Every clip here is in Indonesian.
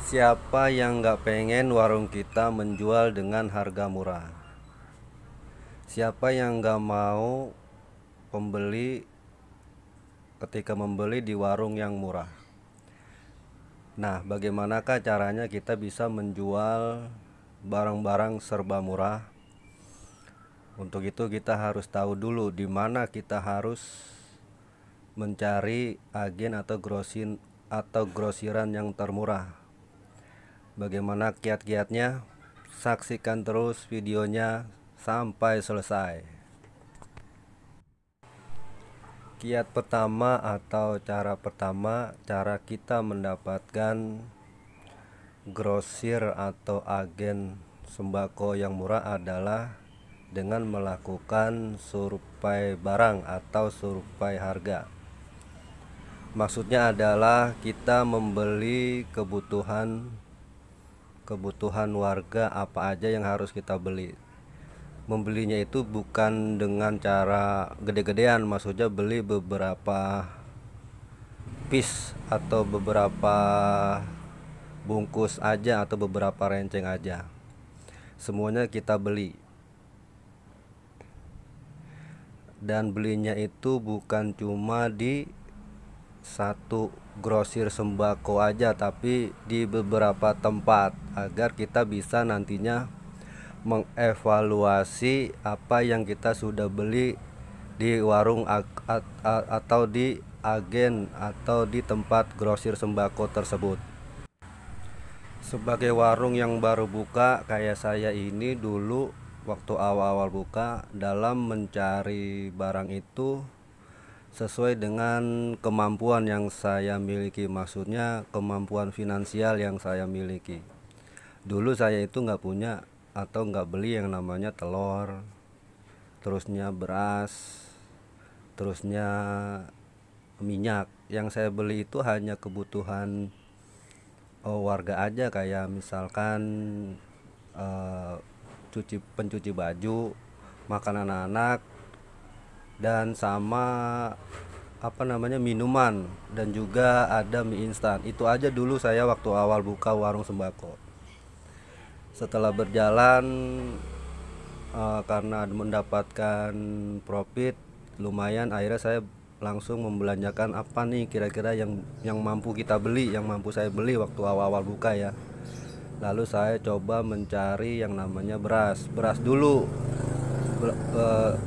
Siapa yang nggak pengen warung kita menjual dengan harga murah? Siapa yang nggak mau pembeli ketika membeli di warung yang murah? Nah, bagaimanakah caranya kita bisa menjual barang-barang serba murah? Untuk itu kita harus tahu dulu di mana kita harus mencari agen atau grosiran yang termurah. Bagaimana kiat-kiatnya? Saksikan terus videonya sampai selesai. Kiat pertama atau cara kita mendapatkan grosir atau agen sembako yang murah adalah dengan melakukan survei barang atau survei harga. Maksudnya adalah kita membeli kebutuhan warga apa aja yang harus kita beli. Membelinya itu bukan dengan cara gede-gedean, maksudnya beli beberapa piece atau beberapa bungkus aja atau beberapa renceng aja. Semuanya kita beli. Dan belinya itu bukan cuma di satu grosir sembako aja, tapi di beberapa tempat agar kita bisa nantinya mengevaluasi apa yang kita sudah beli di warung atau di agen atau di tempat grosir sembako tersebut. Sebagai warung yang baru buka kayak saya ini, dulu waktu awal-awal buka, dalam mencari barang itu sesuai dengan kemampuan yang saya miliki, maksudnya kemampuan finansial yang saya miliki. Dulu saya itu nggak punya atau nggak beli yang namanya telur, terusnya beras, terusnya minyak. Yang saya beli itu hanya kebutuhan warga aja, kayak misalkan pencuci baju, makan anak-anak, dan sama minuman, dan juga ada mie instan. Itu aja dulu saya waktu awal buka warung sembako. Setelah berjalan, karena mendapatkan profit lumayan, akhirnya saya langsung membelanjakan apa nih kira-kira yang mampu kita beli, yang mampu saya beli waktu awal-awal buka ya. Lalu saya coba mencari yang namanya beras dulu.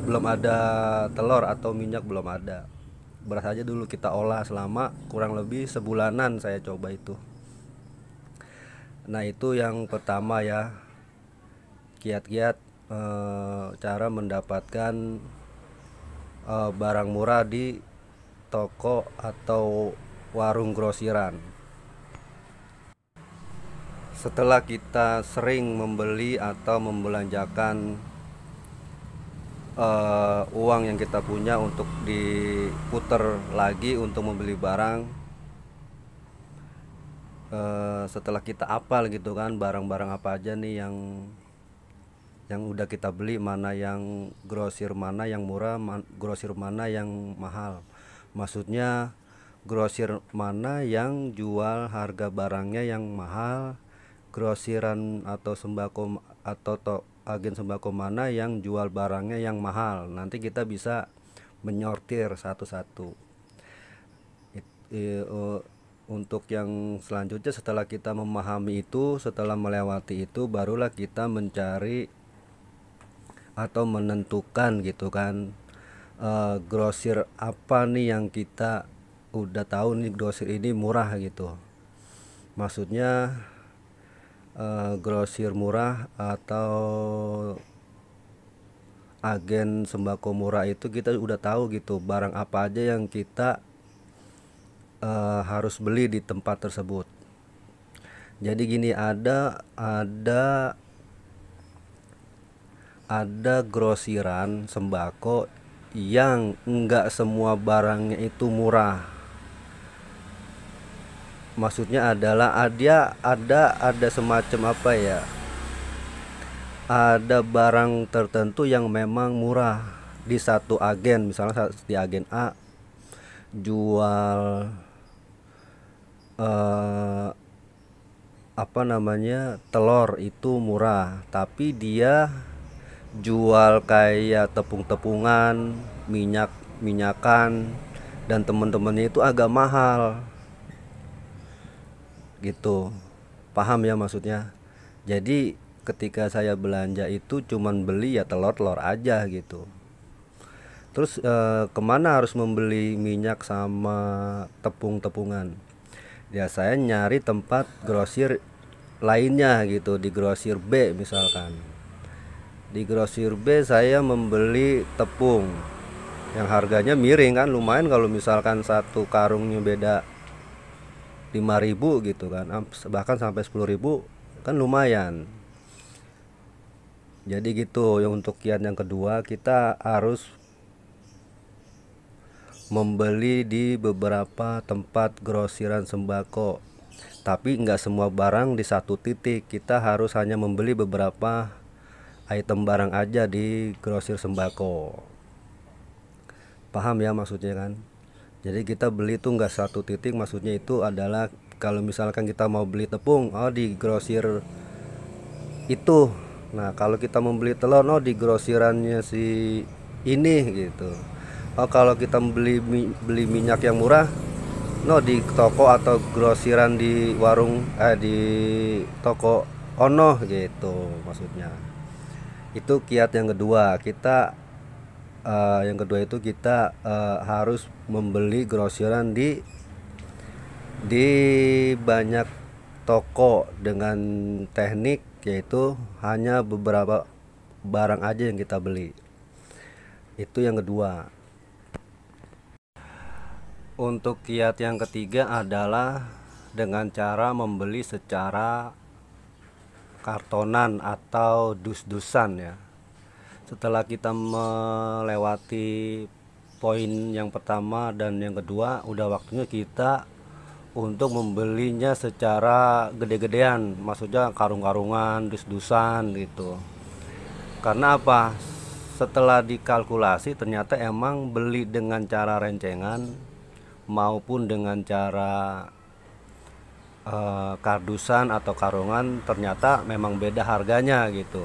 Belum ada telur atau minyak, belum ada. Beras aja dulu kita olah selama kurang lebih sebulanan, saya coba itu. Nah, itu yang pertama ya, kiat-kiat cara mendapatkan barang murah di toko atau warung grosiran. Setelah kita sering membeli atau membelanjakan uang yang kita punya untuk diputar lagi untuk membeli barang, setelah kita apal gitu kan barang-barang apa aja nih yang udah kita beli, mana yang grosir, mana yang murah, grosir mana yang mahal. Maksudnya grosir mana yang jual harga barangnya yang mahal, grosiran atau sembako atau agen sembako mana yang jual barangnya yang mahal. Nanti kita bisa menyortir satu-satu. Untuk yang selanjutnya, setelah kita memahami itu, setelah melewati itu, barulah kita mencari atau menentukan gitu kan, grosir apa nih yang kita udah tahu nih grosir ini murah gitu. Maksudnya grosir murah atau agen sembako murah itu kita udah tahu gitu barang apa aja yang kita harus beli di tempat tersebut. Jadi gini, ada grosiran sembako yang enggak semua barangnya itu murah. Maksudnya adalah ada semacam apa ya, ada barang tertentu yang memang murah di satu agen. Misalnya di agen A jual apa namanya, telur itu murah, tapi dia jual kayak tepung-tepungan, minyakan, dan temen-temennya itu agak mahal gitu. Paham ya maksudnya? Jadi ketika saya belanja itu cuman beli ya telur-telur aja gitu. Terus kemana harus membeli minyak sama tepung-tepungan? Ya saya nyari tempat grosir lainnya gitu, di grosir B misalkan. Di grosir B saya membeli tepung yang harganya miring kan, lumayan kalau misalkan satu karungnya beda 5.000 gitu kan, bahkan sampai 10.000 kan lumayan. Jadi gitu. Yang untuk kiat yang kedua, kita harus membeli di beberapa tempat grosiran sembako, tapi nggak semua barang di satu titik. Kita harus hanya membeli beberapa item barang aja di grosir sembako. Paham ya maksudnya kan? Jadi kita beli tuh nggak satu titik, maksudnya itu adalah kalau misalkan kita mau beli tepung, oh di grosir itu. Nah kalau kita membeli telur, oh di grosirannya si ini gitu. Oh kalau kita beli minyak yang murah, no di toko atau grosiran di warung, di toko ono gitu maksudnya. Itu kiat yang kedua. Yang kedua itu kita harus membeli grosiran di banyak toko dengan teknik yaitu hanya beberapa barang aja yang kita beli. Itu yang kedua. Untuk kiat yang ketiga adalah dengan cara membeli secara kartonan atau dus-dusan ya. Setelah kita melewati poin yang pertama dan yang kedua, udah waktunya kita untuk membelinya secara gede-gedean, maksudnya karung-karungan, dus-dusan gitu. Karena apa? Setelah dikalkulasi ternyata emang beli dengan cara rencengan maupun dengan cara kardusan atau karungan ternyata memang beda harganya gitu.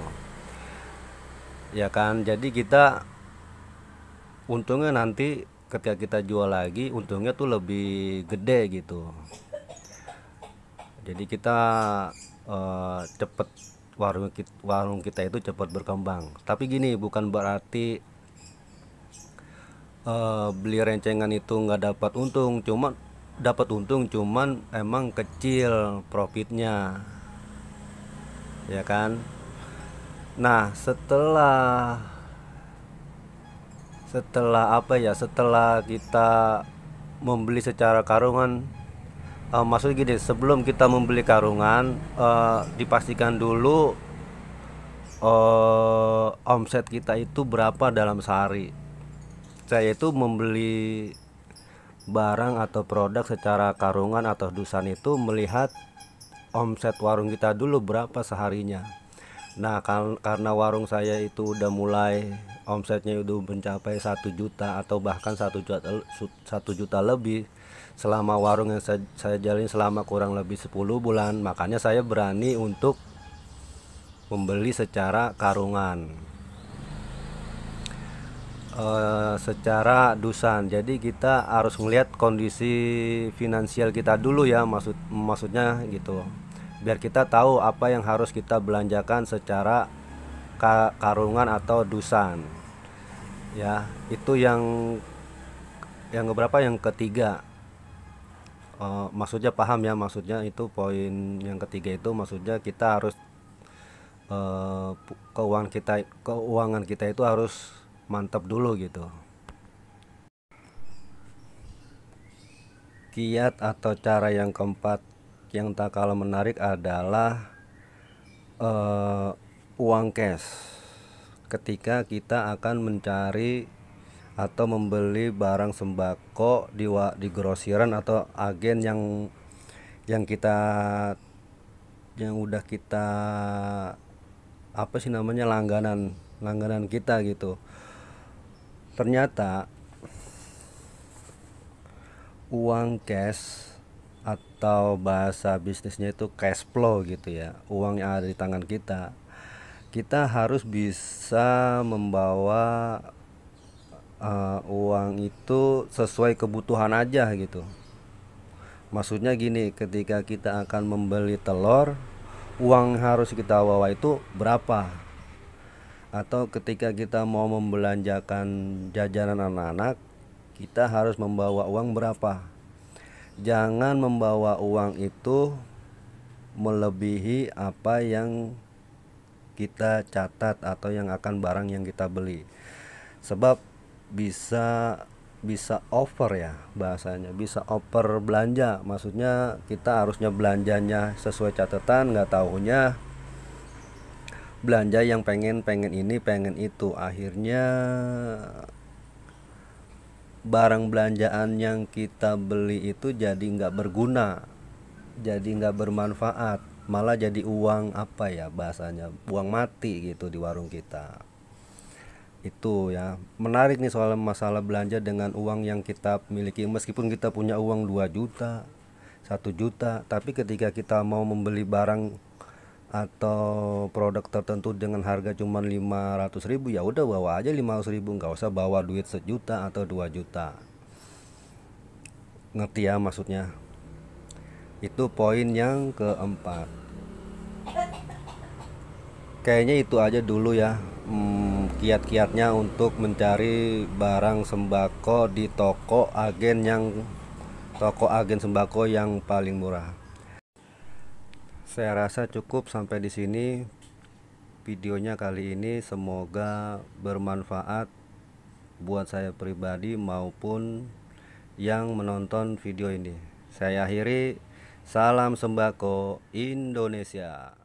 Ya kan? Jadi kita untungnya nanti ketika kita jual lagi untungnya tuh lebih gede gitu. Jadi kita cepet warung kita itu cepat berkembang. Tapi gini, bukan berarti beli rencengan itu nggak dapat untung, cuman emang kecil profitnya, ya kan. Nah setelah kita membeli secara karungan, maksudnya gini, sebelum kita membeli karungan, dipastikan dulu omset kita itu berapa dalam sehari. Saya itu membeli barang atau produk secara karungan atau dusan itu melihat omset warung kita dulu berapa seharinya. Nah karena warung saya itu udah mulai omsetnya udah mencapai 1 juta atau bahkan 1 juta lebih selama warung yang saya jalani selama kurang lebih 10 bulan, makanya saya berani untuk membeli secara karungan, secara dusan. Jadi kita harus melihat kondisi finansial kita dulu ya, maksudnya gitu, biar kita tahu apa yang harus kita belanjakan secara karungan atau dusan ya. Itu yang berapa, yang ketiga. Maksudnya paham ya, maksudnya itu poin yang ketiga itu maksudnya kita harus keuangan kita itu harus mantap dulu gitu. Kiat atau cara yang keempat yang tak kalah menarik adalah uang cash. Ketika kita akan mencari atau membeli barang sembako di grosiran atau agen yang udah kita apa sih namanya, langganan kita gitu. Ternyata uang cash atau bahasa bisnisnya itu cash flow gitu ya, uang yang ada di tangan kita. Kita harus bisa membawa uang itu sesuai kebutuhan aja gitu. Maksudnya gini, ketika kita akan membeli telur, uang harus kita bawa itu berapa? Atau ketika kita mau membelanjakan jajanan anak-anak, kita harus membawa uang berapa? Jangan membawa uang itu melebihi apa yang kita catat atau yang akan barang yang kita beli. Sebab bisa bisa over ya bahasanya, bisa over belanja. Maksudnya kita harusnya belanjanya sesuai catatan, nggak tahunya belanja yang pengen ini pengen itu, akhirnya barang belanjaan yang kita beli itu jadi nggak berguna, jadi nggak bermanfaat, malah jadi uang apa ya bahasanya, uang mati gitu di warung kita. Itu ya menarik nih soal masalah belanja dengan uang yang kita miliki. Meskipun kita punya uang 2 juta 1 juta, tapi ketika kita mau membeli barang atau produk tertentu dengan harga cuma 500.000, ya udah bawa aja 500.000, nggak usah bawa duit 1 juta atau 2 juta. Ngerti ya maksudnya? Itu poin yang keempat. Kayaknya itu aja dulu ya, kiat-kiatnya untuk mencari barang sembako di toko agen sembako yang paling murah. Saya rasa cukup sampai di sini videonya kali ini. Semoga bermanfaat buat saya pribadi maupun yang menonton video ini. Saya akhiri, salam sembako Indonesia.